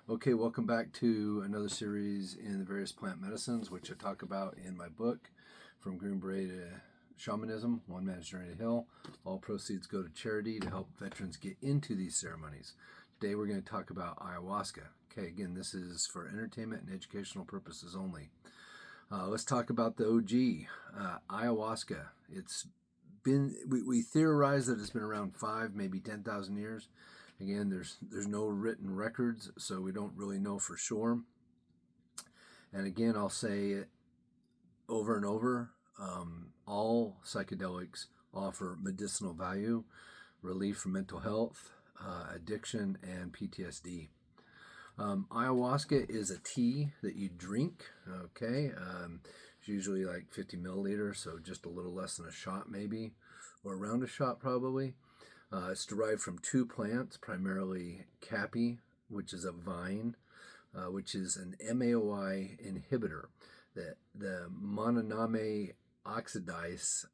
Okay, welcome back to another series in the various plant medicines, which I talk about in my book, From Green Beret to Shamanism, One Man's Journey to Hill. All proceeds go to charity to help veterans get into these ceremonies. Today we're going to talk about ayahuasca. Okay, again, this is for entertainment and educational purposes only. Let's talk about the OG, ayahuasca. We theorize that it's been around 5, maybe 10,000 years. Again, there's no written records, so we don't really know for sure. And again, I'll say it over and over, all psychedelics offer medicinal value, relief from mental health, addiction, and PTSD. Ayahuasca is a tea that you drink, okay? It's usually like 50 milliliters, so just a little less than a shot maybe, or around a shot probably. It's derived from 2 plants, primarily capi, which is a vine, which is an MAOI inhibitor. The mononame oxidase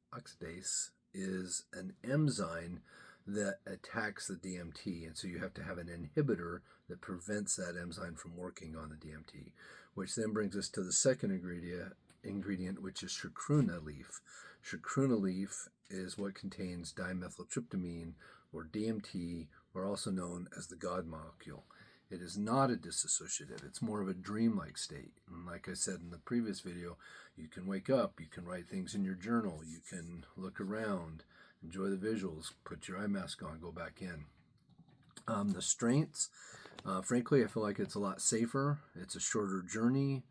is an enzyme that attacks the DMT, and so you have to have an inhibitor that prevents that enzyme from working on the DMT, which then brings us to the second ingredient, which is chacruna leaf. Chacruna leaf is what contains dimethyltryptamine, or DMT, or also known as the God molecule. It is not a dissociative. It's more of a dreamlike state. And like I said in the previous video, you can wake up, you can write things in your journal, you can look around, enjoy the visuals, put your eye mask on, go back in. The strengths, frankly, I feel like it's a lot safer. It's a shorter journey.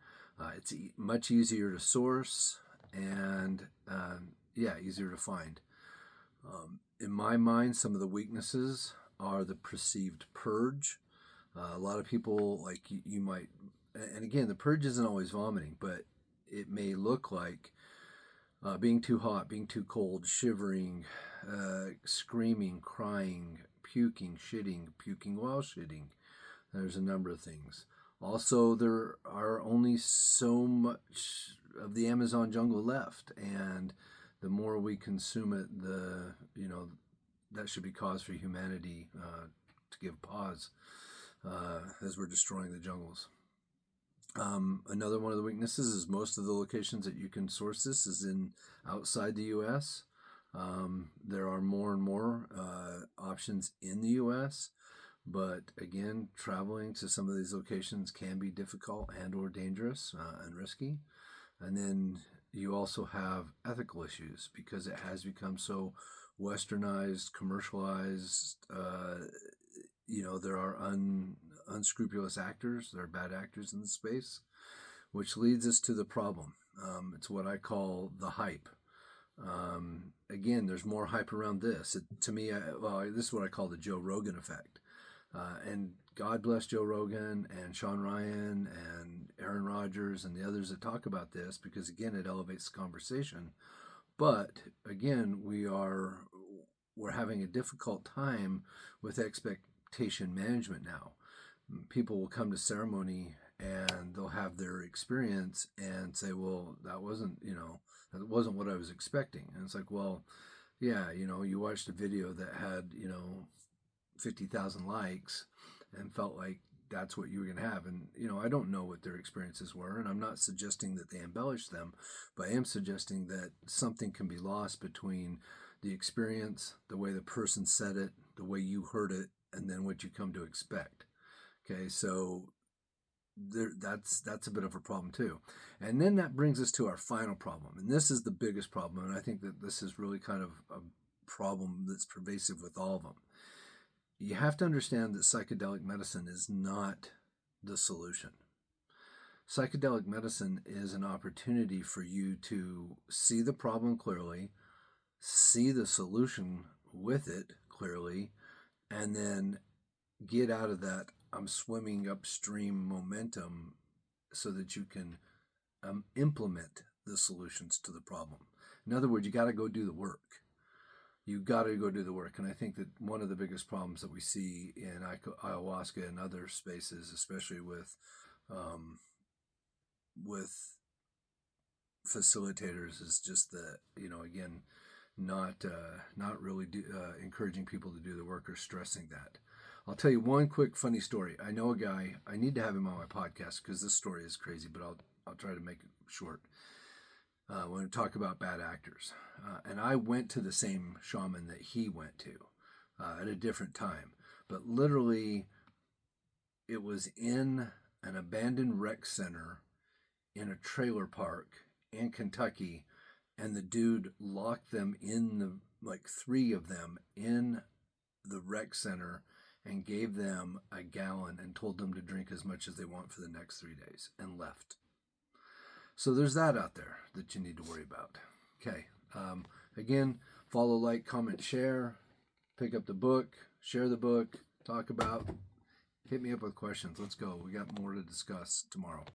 It's much easier to source and, easier to find. In my mind, some of the weaknesses are the perceived purge. A lot of people, like you might, and again, the purge isn't always vomiting, but it may look like being too hot, being too cold, shivering, screaming, crying, puking, shitting, puking while shitting. There's a number of things. Also, there are only so much of the Amazon jungle left, and the more we consume it, that should be cause for humanity to give pause as we're destroying the jungles. Another one of the weaknesses is most of the locations that you can source this is in outside the U.S. There are more and more options in the U.S., but again, traveling to some of these locations can be difficult and or dangerous and risky. And then you also have ethical issues because it has become so westernized, commercialized. There are unscrupulous actors. There are bad actors in the space, which leads us to the problem. It's what I call the hype. Again, there's more hype around this. To me, this is what I call the Joe Rogan effect. And God bless Joe Rogan and Sean Ryan and Aaron Rodgers and the others that talk about this because, again, it elevates the conversation. But, again, we're having a difficult time with expectation management now. People will come to ceremony and they'll have their experience and say, well, that wasn't what I was expecting. And it's like, well, yeah, you watched a video that had, 50,000 likes and felt like that's what you were going to have. And, I don't know what their experiences were, and I'm not suggesting that they embellish them, but I am suggesting that something can be lost between the experience, the way the person said it, the way you heard it, and then what you come to expect. Okay, so that's a bit of a problem too. And then that brings us to our final problem, and this is the biggest problem, and I think that this is really kind of a problem that's pervasive with all of them. You have to understand that psychedelic medicine is not the solution. Psychedelic medicine is an opportunity for you to see the problem clearly, see the solution with it clearly, and then get out of that I'm swimming upstream momentum so that you can implement the solutions to the problem. In other words, you got to go do the work. You got to go do the work. And I think that one of the biggest problems that we see in ayahuasca and other spaces, especially with facilitators, is just that, again, not really encouraging people to do the work or stressing that. I'll tell you one quick funny story. I know a guy. I need to have him on my podcast because this story is crazy, but I'll try to make it short. When we talk about bad actors, and I went to the same shaman that he went to at a different time, but literally, it was in an abandoned rec center in a trailer park in Kentucky, and the dude locked them in the like three of them in the rec center and gave them a gallon and told them to drink as much as they want for the next 3 days and left. So there's that out there that you need to worry about. Okay. Again, follow, like, comment, share, pick up the book, share the book, talk about, hit me up with questions. Let's go. We got more to discuss tomorrow.